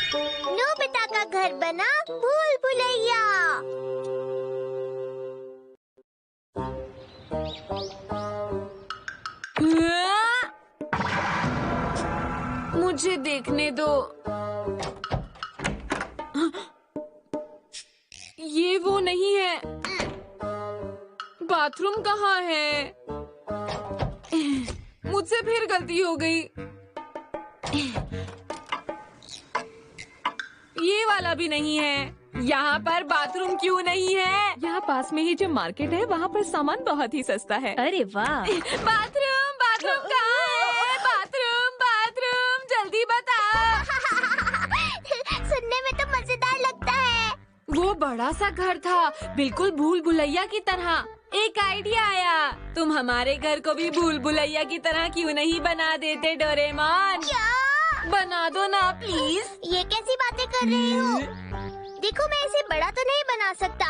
Nobita का घर बना भूल भुलैया। मुझे देखने दो। ये वो नहीं है। बाथरूम कहाँ है? मुझसे फिर गलती हो गई। ये वाला भी नहीं है। यहाँ पर बाथरूम क्यों नहीं है? यहाँ पास में ही जो मार्केट है वहाँ पर सामान बहुत ही सस्ता है। अरे वाह। बाथरूम बाथरूम कहाँ है? बाथरूम बाथरूम जल्दी बताओ। सुनने में तो मजेदार लगता है। वो बड़ा सा घर था, बिल्कुल भूल भुलैया की तरह। एक आइडिया आया, तुम हमारे घर को भी भूल भुलैया की तरह क्यों नहीं बना देते डोरेमोन? क्या? बना दो ना प्लीज। ये कैसी बातें कर रहे हो? देखो, मैं इसे बड़ा तो नहीं बना सकता,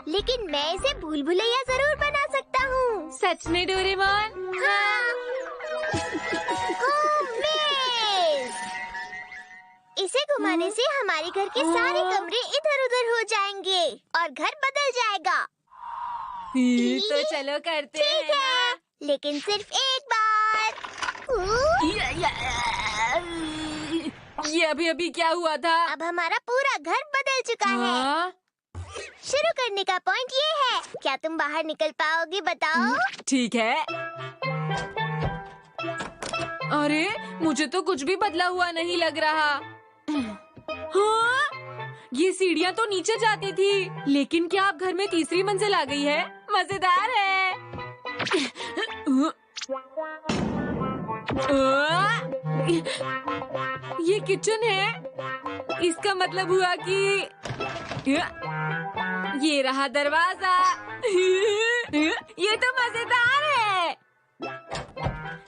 लेकिन मैं इसे भूल भुलैया जरूर बना सकता हूँ। सच में डोरेमोन? हाँ। मेज। इसे घुमाने से हमारे घर के सारे कमरे इधर-उधर हो जाएंगे और घर बदल जाएगा। तो चलो करते हैं ठीक है, लेकिन सिर्फ एक बार। ये अभी क्या हुआ था? अब हमारा पूरा घर बदल चुका है। हाँ? शुरू करने का पॉइंट ये है। क्या तुम बाहर निकल पाओगे? बताओ। ठीक है। अरे मुझे तो कुछ भी बदला हुआ नहीं लग रहा। हाँ? ये सीढ़ियाँ तो नीचे जाती थी, लेकिन क्या अब घर में तीसरी मंजिल आ गई है? मजेदार है। ये किचन है। इसका मतलब हुआ कि ये रहा दरवाजा। ये तो मजेदार है।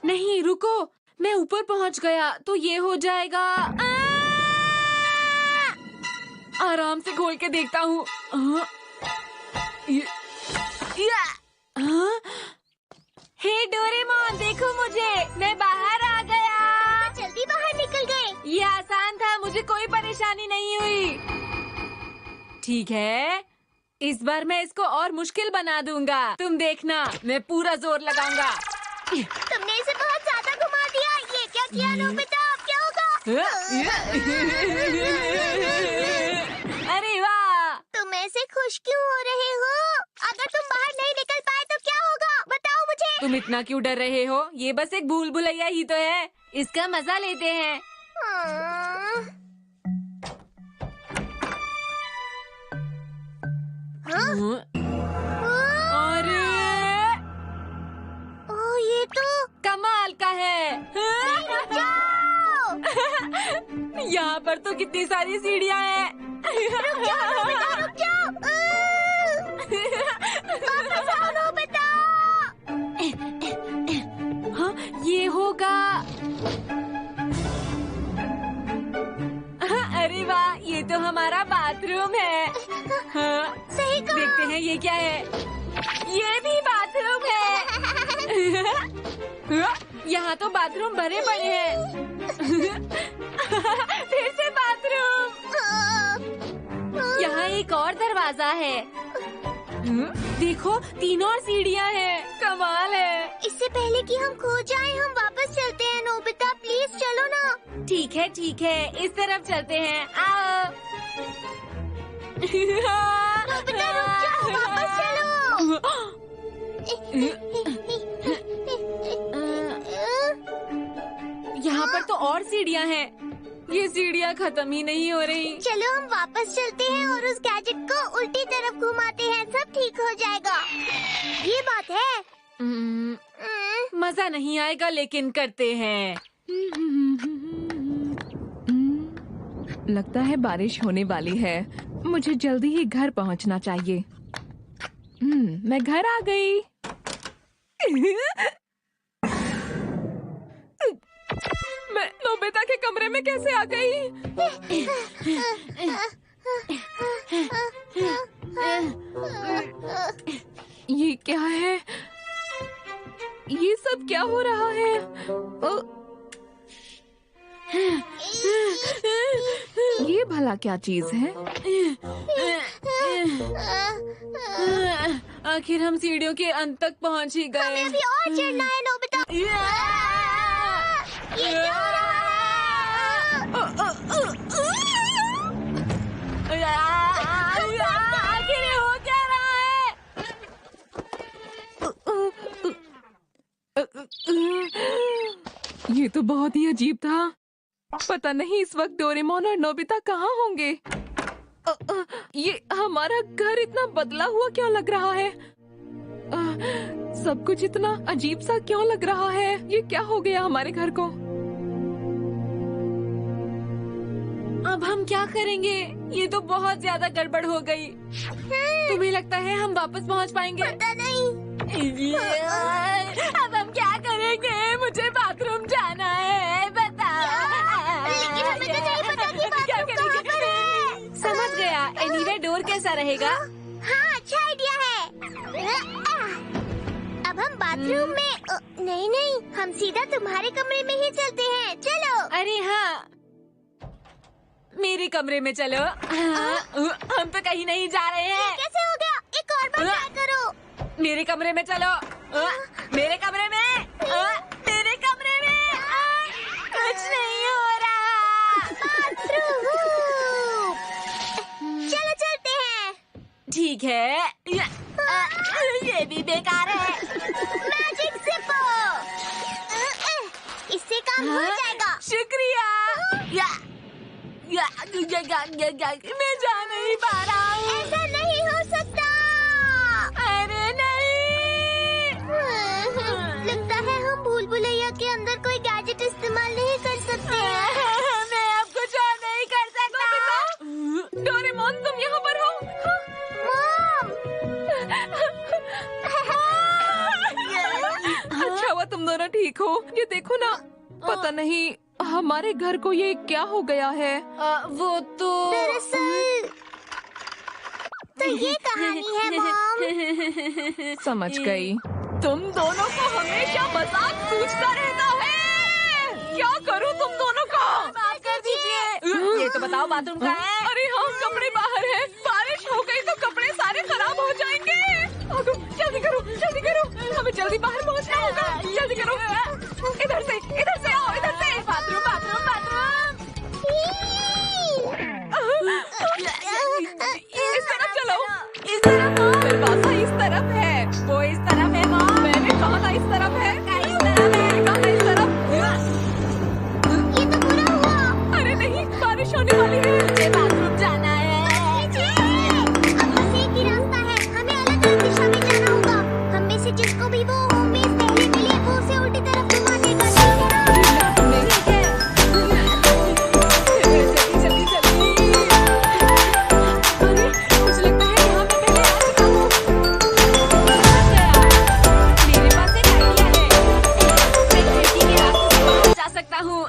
नहीं रुको, मैं ऊपर पहुंच गया तो ये हो जाएगा। आराम से खोल के देखता हूँ। हे डोरेमोन, देखो मुझे, मैं बाहर आ गया। तो जल्दी बाहर निकल गए। ये आसान था, मुझे कोई परेशानी नहीं हुई। ठीक है, इस बार मैं इसको और मुश्किल बना दूंगा। तुम देखना, मैं पूरा जोर लगाऊंगा। तुमने इसे बहुत ज्यादा घुमा दिया। ये क्या किया नोबिता? अब क्या होगा? अरे वाह! तुम ऐसे खुश क्यों हो रहे हो? अगर तुम बाहर नहीं निकल पाए तो क्या होगा? बताओ मुझे। तुम इतना क्यों डर रहे हो? ये बस एक भूल भुलैया ही तो है। इसका मजा लेते हैं। हाँ? अरे ओह, ये तो कमाल का है। रुक जाओ। यहाँ पर तो कितनी सारी सीढ़ियाँ हैं। रुक जाओ। वापस आओ नोबिता। हाँ, ये होगा। अरे वाह, ये तो हमारा बाथरूम है। हाँ, सही कहा। देखते हैं ये क्या है। ये भी बाथरूम है। यहाँ तो बाथरूम भरे पड़े हैं। फिर से बाथरूम। यहाँ एक और दरवाजा है। देखो, 3 और सीढ़ियाँ हैं। कमाल है। इससे पहले कि हम खो जाएं, हम वापस चलते हैं। नोबिता प्लीज चलो ना। ठीक है, इस तरफ चलते हैं। आओ। नोबिता रुक जाओ, वापस चलो। यहाँ पर तो और सीढ़ियाँ हैं। ये सीढ़ियाँ खत्म ही नहीं हो रही। चलो हम वापस चलते हैं और उस गैजेट को उल्टी तरफ घुमाते हैं। सब ठीक हो जाएगा। ये बात है। मजा नहीं आएगा, लेकिन करते हैं। लगता है बारिश होने वाली है। मुझे जल्दी ही घर पहुंचना चाहिए। मैं घर आ गई। मैं नोबिता के कमरे में कैसे आ गई? ये क्या है? ये सब क्या हो रहा है? ये भला क्या चीज है? आखिर हम सीढ़ियों के अंत तक पहुंच ही गए। हमें अभी और चढ़ना है नोबिता। ये क्या हो रहा है? आखिर ये हो क्या रहा है? ये तो बहुत ही अजीब था। पता नहीं इस वक्त डोरेमोन और नोबिता कहाँ होंगे। ये हमारा घर इतना बदला हुआ क्यों लग रहा है? सब कुछ इतना अजीब सा क्यों लग रहा है? ये क्या हो गया हमारे घर को? अब हम क्या करेंगे? ये तो बहुत ज्यादा गड़बड़ हो गई। तुम्हें लगता है हम वापस पहुंच पाएंगे? पता नहीं। अब हम क्या करेंगे? मुझे बाथरूम जाना है, बताओ। लेकिन हमें तो नहीं पता कि बाथरूम कहाँ पर है। समझ गया। एनीवे डोर कैसा रहेगा? हाँ, अच्छा आइडिया है। अब हम बाथरूम में नहीं नहीं, हम सीधा तुम्हारे कमरे में ही चलते हैं। चलो। अरे हाँ, मेरे कमरे में चलो। हम तो कहीं नहीं जा रहे हैं। कैसे हो गया? एक और बार ट्राई करो। मेरे कमरे में चलो। मेरे कमरे में। मेरे कमरे में। कुछ नहीं हो रहा। बाथरूम। चलो चलते हैं। ठीक है। ये भी बेकार है। मैजिक सिपो। इससे काम हो जाएगा। शुक्रिया। मैं जा नहीं पा रहा हूँ। ऐसा नहीं हो सकता। अरे नहीं। लगता है हम भूल भुलैया के अंदर कोई गैजेट इस्तेमाल नहीं कर सकते। मैं अब कुछ और नहीं कर सकता। डोरेमोन तुम यहाँ पर हो? मॉम। अच्छा हुआ तुम दोनों ठीक हो। ये देखो ना, पता नहीं हमारे घर को ये क्या हो गया है। वो तो दरअसल तो ये कहानी है मॉम। समझ गई। तुम दोनों को हमेशा मजाक सूझता रहता है। क्या करूं तुम दोनों को? माफ कर दीजिए। ये तो बताओ बाथरूम कहाँ है? अरे हाँ, कपड़े बाहर है। बारिश हो गई तो कपड़े सारे खराब हो जाएंगे। आगो, जल्दी करो, जल्दी करो। हमें जल्दी बाहर पहुंचना होगा। जल्दी करो। इधर से आओ, इधर से। Bathroom bathroom bathroom. इस तरफ चलो। इस तरफ हो। दरवाजा इस तरफ है। वो इस तरफ है मॉम। मैंने कहा था इस तरफ है। इस तरफ है। मैंने कहा था इस तरफ। ये तो बुरा हुआ। अरे नहीं, बारिश होने वाली है। मुझे बाथरूम जाना है। अब बस एक ही रास्ता है। हमें अलग अलग दिशा में जाना होगा। हम में से जिसको भी वो होममेड पहले मिले वो उसे उल्टी तरफ घुमा देगा। ठीक है। जल्दी जल्दी। अरे मुझे लगता है यहाँ मैं पहले आ चुका हूँ। मेरे पास एक आइडिया है। मैं खिड़की के रास्ते से बाहर जा सकता हूँ।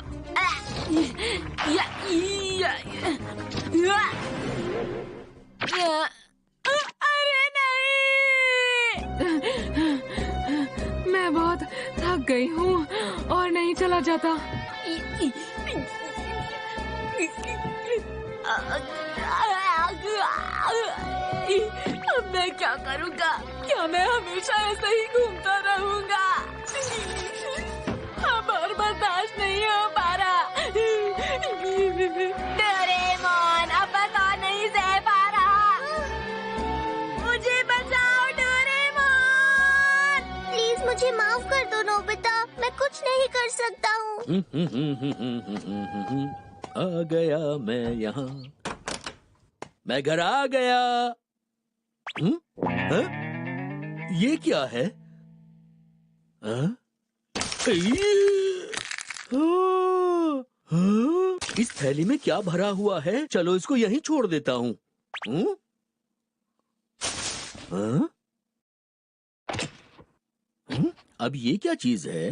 अरे नहीं। मैं बहुत थक गई हूँ और नहीं चला जाता। अब मैं क्या करूँगा? क्या मैं हमेशा ऐसे ही घूमता रहूँगा? अब और बर्दाश्त नहीं हो पा रहा। डोरेमोन, अब बस और नहीं सह पा रहा। मुझे बचाओ डोरेमोन। प्लीज मुझे माफ कर दो नोबिता। मैं कुछ नहीं कर सकता हूँ। आ गया मैं यहाँ। मैं घर आ गया। हाँ? ये क्या है? हाँ? इस थैली में क्या भरा हुआ है? चलो इसको यहीं छोड़ देता हूँ। अब ये क्या चीज है?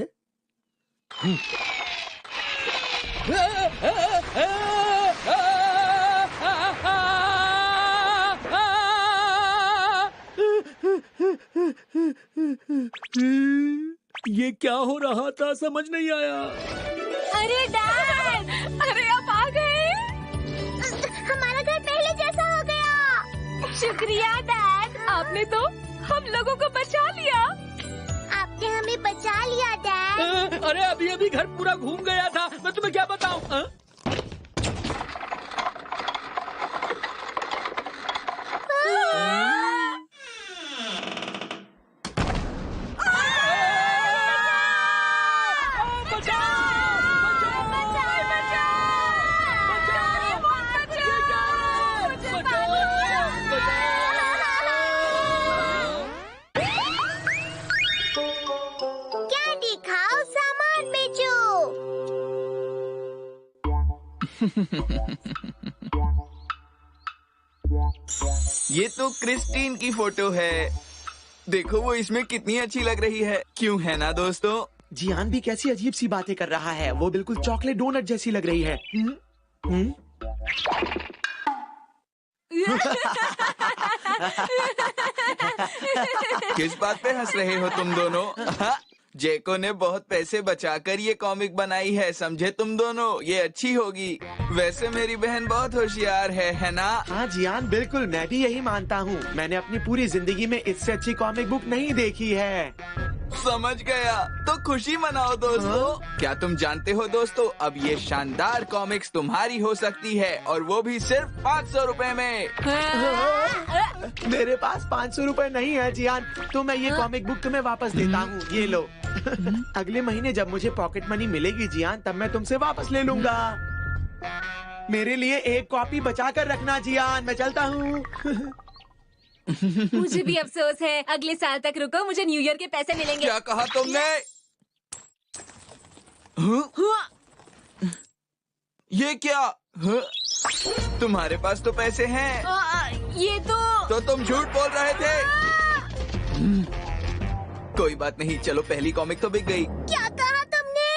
ये क्या हो रहा था समझ नहीं आया। अरे डैड! अरे आप आ गए। तुमने तो हम लोगों को बचा लिया। आपने हमें बचा लिया डैड। अरे अभी अभी घर पूरा घूम गया था, मैं तुम्हें क्या बताऊं? कैंडी खाओ, सामान बेचो। ये तो क्रिस्टीन की फोटो है। देखो वो इसमें कितनी अच्छी लग रही है, क्यों है ना दोस्तों? जियान भी कैसी अजीब सी बातें कर रहा है। वो बिल्कुल चॉकलेट डोनट जैसी लग रही है। किस बात पे हंस रहे हो तुम दोनों? जेको ने बहुत पैसे बचाकर ये कॉमिक बनाई है, समझे तुम दोनों? ये अच्छी होगी। वैसे मेरी बहन बहुत होशियार है ना? हाँ जियान, बिल्कुल मैं भी यही मानता हूँ। मैंने अपनी पूरी जिंदगी में इससे अच्छी कॉमिक बुक नहीं देखी है। समझ गया, तो खुशी मनाओ दोस्तों। क्या तुम जानते हो दोस्तों, अब ये शानदार कॉमिक्स तुम्हारी हो सकती है, और वो भी सिर्फ 500 रुपए में। मेरे पास 500 रुपए नहीं है जियान, तो मैं ये कॉमिक बुक तुम्हें वापस देता हूँ। ये लो। अगले महीने जब मुझे पॉकेट मनी मिलेगी जियान, तब मैं तुमसे वापस ले लूंगा। मेरे लिए एक कॉपी बचा कर रखना जियान। मैं चलता हूँ। मुझे भी अफसोस है। अगले साल तक रुको, मुझे न्यू ईयर के पैसे मिलेंगे। क्या कहा तुमने? ये क्या? तुम्हारे पास तो पैसे हैं। ये तो तुम झूठ बोल रहे थे। कोई बात नहीं, चलो पहली कॉमिक तो बिक गई। क्या कहा तुमने?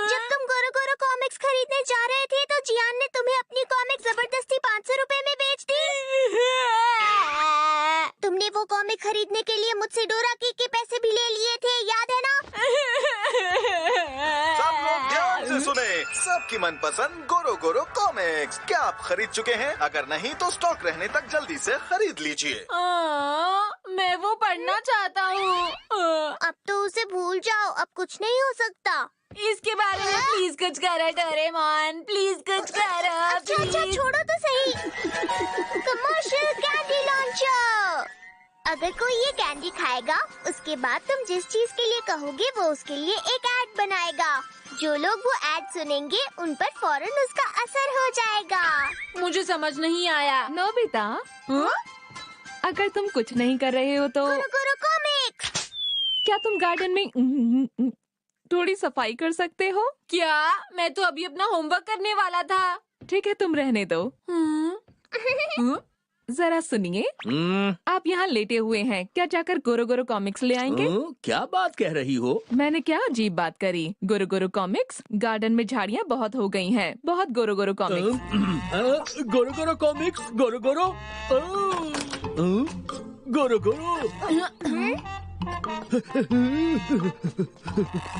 जब तुम गोरो गोरो कॉमिक्स खरीदने जा रहे थे तो जियान ने तुम्हें अपनी कॉमिक जबरदस्ती 500 रुपए में बेच दी। तुमने वो कॉमिक खरीदने के लिए मुझसे डोरा के पैसे भी ले लिए थे, याद है ना? सब लोग ध्यान से सुने, सबकी मनपसंद गोरो गोरो कॉमिक्स। क्या आप खरीद चुके हैं? अगर नहीं तो स्टॉक रहने तक जल्दी से खरीद लीजिए। मैं वो पढ़ना चाहता हूँ। अब तो उसे भूल जाओ, अब कुछ नहीं हो सकता। इसके बारे में प्लीज कुछ करो डोरेमोन, प्लीज कुछ करो। अच्छा छोड़ो तो सही। Commercial candy launcher. अगर कोई ये कैंडी खाएगा, उसके बाद तुम जिस चीज के लिए कहोगे वो उसके लिए एक ऐड बनाएगा। जो लोग वो ऐड सुनेंगे उन पर फौरन उसका असर हो जाएगा। मुझे समझ नहीं आया। नोबिता, अगर तुम कुछ नहीं कर रहे हो तो गोरो गोरो कॉमिक्स। क्या तुम गार्डन में थोड़ी सफाई कर सकते हो? क्या? मैं तो अभी अपना होमवर्क करने वाला था। ठीक है, तुम रहने दो। जरा सुनिए, आप यहाँ लेटे हुए हैं, क्या जाकर गोरो गोरो कॉमिक्स ले आएंगे? क्या बात कह रही हो? मैंने क्या अजीब बात करी? गोरो गोरो कॉमिक्स। गार्डन में झाड़ियाँ बहुत हो गई हैं। बहुत गोरो गोरो कॉमिक्स। गोरो गोरो कॉमिक्स, गोरो गोरो गोरो गोरो।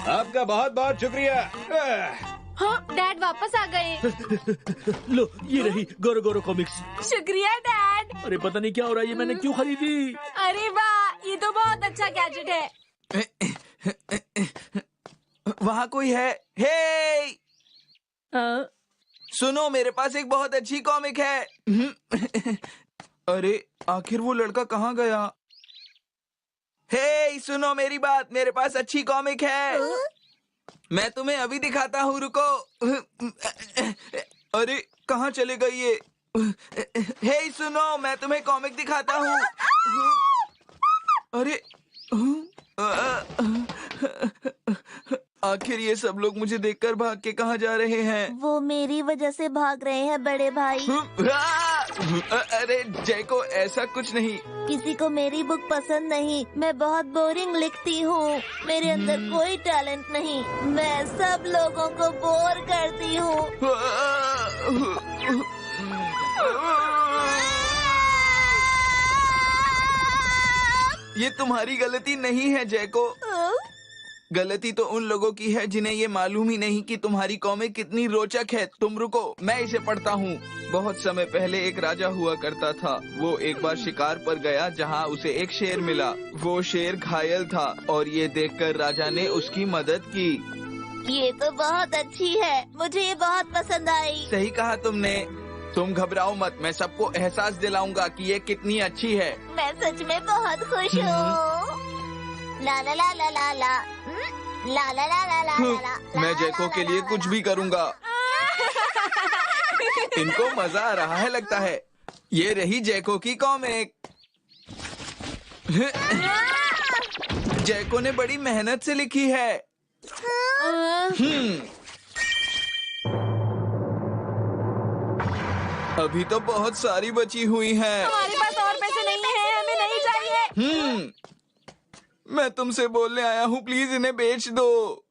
आपका बहुत बहुत शुक्रिया। हाँ, डैड वापस आ गए। लो, ये रही गोरो गोरो कॉमिक्स। शुक्रिया डैड। अरे पता नहीं क्या हो रहा है, ये मैंने क्यों खरीदी? अरे वाह, ये तो बहुत अच्छा गैजेट है। वहाँ कोई है? हे! सुनो, मेरे पास एक बहुत अच्छी कॉमिक है। अरे आखिर वो लड़का कहाँ गया? हे सुनो मेरी बात, मेरे पास अच्छी कॉमिक है। मैं तुम्हें अभी दिखाता हूँ, रुको। अरे कहाँ चले गई ये? हे सुनो, मैं तुम्हें कॉमिक दिखाता हूँ। अरे आखिर ये सब लोग मुझे देखकर भाग के कहाँ जा रहे हैं? वो मेरी वजह से भाग रहे हैं बड़े भाई। अरे जैको, ऐसा कुछ नहीं। किसी को मेरी बुक पसंद नहीं। मैं बहुत बोरिंग लिखती हूँ। मेरे अंदर कोई टैलेंट नहीं। मैं सब लोगों को बोर करती हूँ। ये तुम्हारी गलती नहीं है जैको। गलती तो उन लोगों की है जिन्हें ये मालूम ही नहीं कि तुम्हारी कॉमिक कितनी रोचक है। तुम रुको, मैं इसे पढ़ता हूँ। बहुत समय पहले एक राजा हुआ करता था। वो एक बार शिकार पर गया जहाँ उसे एक शेर मिला। वो शेर घायल था और ये देखकर राजा ने उसकी मदद की। ये तो बहुत अच्छी है, मुझे ये बहुत पसंद आई। सही कहा तुमने। तुम घबराओ मत, मैं सबको एहसास दिलाऊंगा कि ये कितनी अच्छी है। मैं सच में बहुत खुश हूँ। ला ला ला ला ला ला ला ला ला ला ला। मैं जैको के लिए कुछ भी करूँगा। इनको मजा आ रहा है लगता है। ये रही जैको की कॉमिक। जैको ने बड़ी मेहनत से लिखी है। अभी तो बहुत सारी बची हुई हैं। हमारे पास और पैसे नहीं है, हमें नहीं चाहिए। मैं तुमसे बोलने आया हूँ, प्लीज इन्हें बेच दो।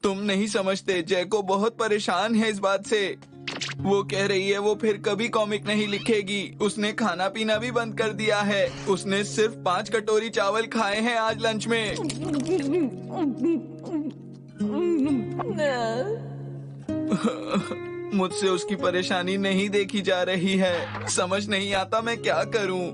तुम नहीं समझते, जैको बहुत परेशान है इस बात से। वो कह रही है वो फिर कभी कॉमिक नहीं लिखेगी। उसने खाना पीना भी बंद कर दिया है। उसने सिर्फ 5 कटोरी चावल खाए हैं आज लंच में। मुझसे उसकी परेशानी नहीं देखी जा रही है। समझ नहीं आता मैं क्या करूं।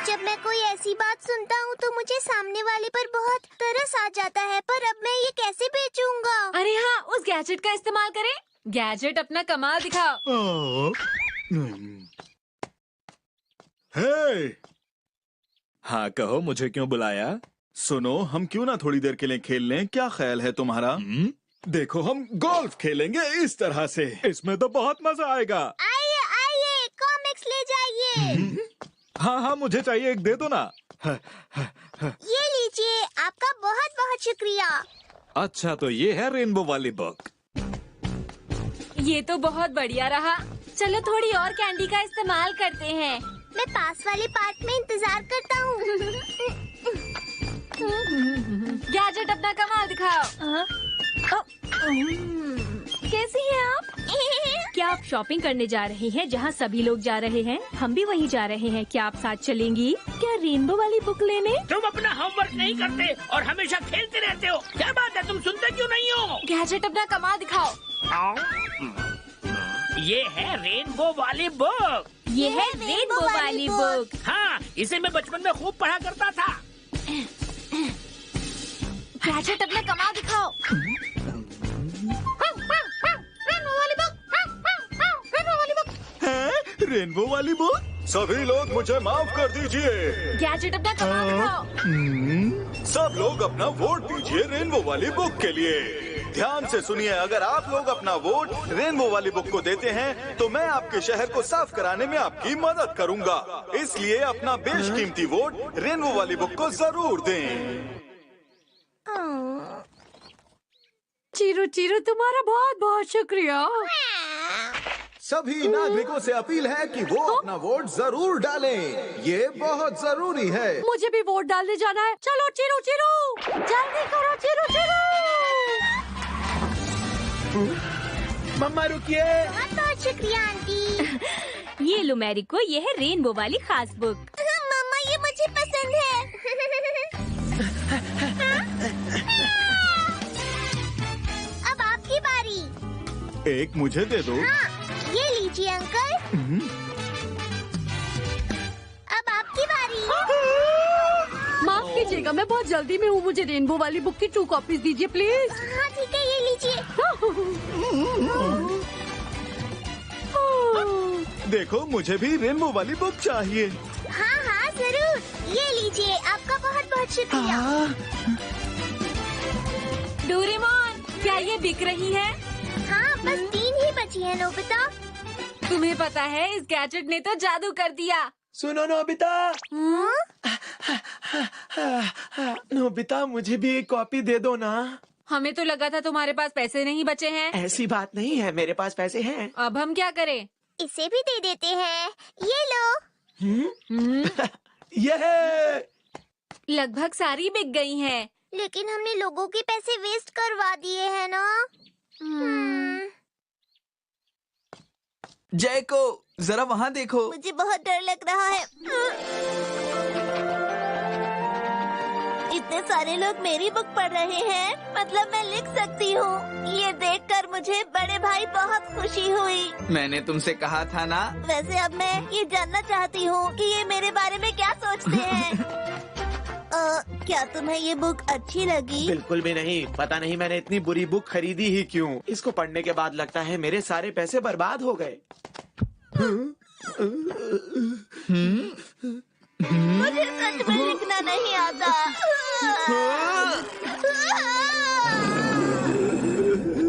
जब मैं कोई ऐसी बात सुनता हूँ तो मुझे सामने वाले पर बहुत तरस आ जाता है, पर अब मैं ये कैसे बेचूंगा? अरे हाँ, उस गैजेट का इस्तेमाल करें। गैजेट अपना कमाल दिखाओ। हे! हाँ कहो, मुझे क्यों बुलाया? सुनो, हम क्यों ना थोड़ी देर के लिए खेल लें? क्या ख्याल है तुम्हारा? देखो, हम गोल्फ खेलेंगे इस तरह से। इसमें तो बहुत मजा आएगा। आइए आइए, कॉमिक्स ले जाइए। हाँ हाँ, मुझे चाहिए, एक दे दो ना। ये लीजिए, आपका बहुत बहुत शुक्रिया। अच्छा, तो ये है रेनबो वाली बुक। ये तो बहुत बढ़िया रहा। चलो थोड़ी और कैंडी का इस्तेमाल करते हैं। मैं पास वाले पार्क में इंतजार करता हूँ। गैजेट अपना कमाल दिखाओ। कैसी हैं आप? क्या आप शॉपिंग करने जा रही हैं जहां सभी लोग जा रहे हैं? हम भी वहीं जा रहे हैं। क्या आप साथ चलेंगी? क्या रेनबो वाली बुक लेने? तुम अपना होमवर्क नहीं करते और हमेशा खेलते रहते हो। क्या बात है, तुम सुनते क्यों नहीं हो? गैजेट अपना कमाल दिखाओ। ये है रेनबो वाली बुक। ये है रेनबो वाली बुक। हाँ, इसे मैं बचपन में खूब पढ़ा करता था। गैजेट अपना कमाल दिखाओ। रेनबो वाली बुक। सभी लोग मुझे माफ कर दीजिए। गैजेट अपना कमाल दिखाओ। सब लोग अपना वोट दीजिए रेनबो वाली बुक के लिए। ध्यान से सुनिए, अगर आप लोग अपना वोट रेनबो वाली बुक को देते हैं तो मैं आपके शहर को साफ कराने में आपकी मदद करूंगा। इसलिए अपना बेशकीमती वोट रेनबो वाली बुक को जरूर दें। चीरू चीरू, तुम्हारा बहुत बहुत शुक्रिया। सभी नागरिकों से अपील है कि वो अपना वोट जरूर डालें। ये बहुत जरूरी है। मुझे भी वोट डालने जाना है। चलो चीरू चीरू, जल्दी करो चीरू चीरू। मम्मा रुकिए। बहुत बहुत शुक्रिया आंटी। ये लो मैरी को, ये है रेनबो वाली खास बुक। मम्मा, ये मुझे पसंद है। अब आपकी बारी। एक मुझे दे दो। हाँ, ये लीजिए अंकल। अब आपकी बारी। माफ कीजिएगा, मैं बहुत जल्दी में हूँ। मुझे रेनबो वाली बुक की 2 कॉपीज दीजिए प्लीज। हाँ ठीक है, ये लीजिए। देखो, मुझे भी रेनबो वाली बुक चाहिए। हाँ हाँ जरूर, ये लीजिए। आपका बहुत बहुत शुक्रिया। डोरेमोन, क्या ये बिक रही है? हाँ, बस 3 ही बची है नोबिता। तुम्हें पता है, इस गैजेट ने तो जादू कर दिया। सुनो नोबिता। नोबिता, मुझे भी एक कॉपी दे दो ना। हमें तो लगा था तुम्हारे पास पैसे नहीं बचे हैं। ऐसी बात नहीं है, मेरे पास पैसे हैं। अब हम क्या करें? इसे भी दे देते हैं। ये लो। ये लगभग सारी बिक गई हैं। लेकिन हमने लोगों के पैसे वेस्ट करवा दिए हैं ना। जैको, जरा वहाँ देखो। मुझे बहुत डर लग रहा है। बहुत सारे लोग मेरी बुक पढ़ रहे हैं, मतलब मैं लिख सकती हूँ। ये देखकर मुझे बड़े भाई बहुत खुशी हुई। मैंने तुमसे कहा था ना। वैसे अब मैं ये जानना चाहती हूँ कि ये मेरे बारे में क्या सोचते हैं। क्या तुम्हें ये बुक अच्छी लगी? बिल्कुल भी नहीं। पता नहीं मैंने इतनी बुरी बुक खरीदी ही क्यों। इसको पढ़ने के बाद लगता है मेरे सारे पैसे बर्बाद हो गए। मुझे सच में लिखना नहीं आता।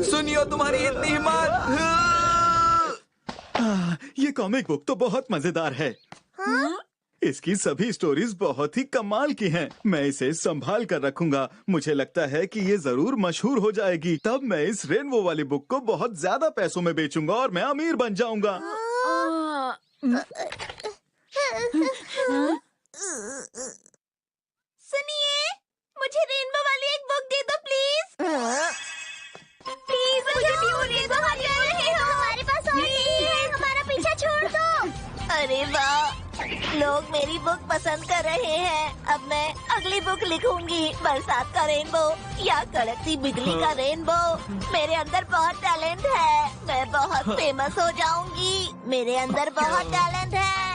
सुनियो तुम्हारी इतनी हिम्मत। ये कॉमिक बुक तो बहुत मजेदार है। इसकी सभी स्टोरीज बहुत ही कमाल की हैं। मैं इसे संभाल कर रखूंगा। मुझे लगता है कि ये जरूर मशहूर हो जाएगी। तब मैं इस रेनबो वाली बुक को बहुत ज्यादा पैसों में बेचूंगा और मैं अमीर बन जाऊंगा। सुनिए, मुझे रेनबो वाली एक बुक दे दो प्लीज। प्लीज मुझे भी वो रेनबो वाली बुक दे दो। हमारे पास और नहीं है, हमारा पीछा छोड़ दो। अरे वाह, लोग मेरी बुक पसंद कर रहे हैं। अब मैं अगली बुक लिखूंगी, बरसात का रेनबो या कड़कती बिजली का रेनबो। मेरे अंदर बहुत टैलेंट है, मैं बहुत फेमस हो जाऊंगी। मेरे अंदर बहुत टैलेंट है।